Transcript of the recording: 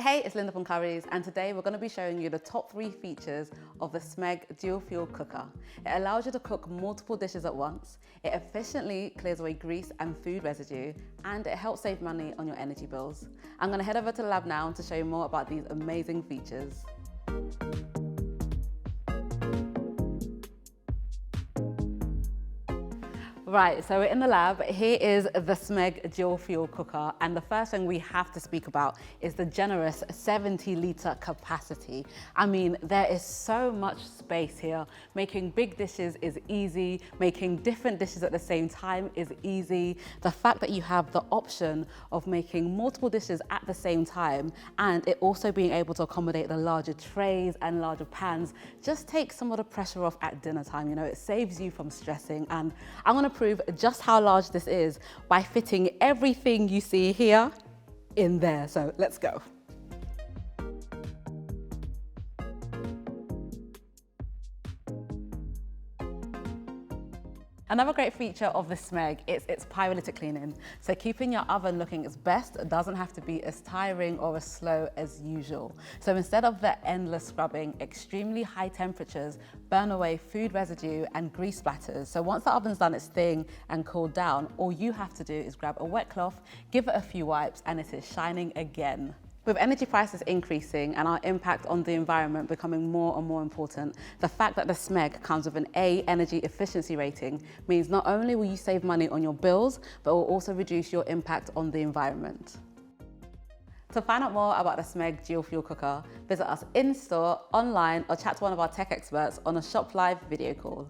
Hey, it's Linda from Currys, and today we're going to be showing you the top 3 features of the Smeg dual fuel cooker. It allows you to cook multiple dishes at once, it efficiently clears away grease and food residue, and it helps save money on your energy bills. I'm going to head over to the lab now to show you more about these amazing features. Right, so we're in the lab. Here is the Smeg dual fuel cooker, and the first thing we have to speak about is the generous 70-litre capacity. I mean, there is so much space here. Making big dishes is easy. Making different dishes at the same time is easy. The fact that you have the option of making multiple dishes at the same time, and it also being able to accommodate the larger trays and larger pans, just takes some of the pressure off at dinner time. You know, it saves you from stressing, and I'm gonna prove just how large this is by fitting everything you see here in there. So let's go. Another great feature of the Smeg is its pyrolytic cleaning. So keeping your oven looking its best doesn't have to be as tiring or as slow as usual. So instead of the endless scrubbing, extremely high temperatures burn away food residue and grease splatters. So once the oven's done its thing and cooled down, all you have to do is grab a wet cloth, give it a few wipes, and it is shining again. With energy prices increasing and our impact on the environment becoming more and more important, the fact that the Smeg comes with an A energy efficiency rating means not only will you save money on your bills, but will also reduce your impact on the environment. To find out more about the Smeg dual fuel cooker, visit us in store, online, or chat to one of our tech experts on a Shop Live video call.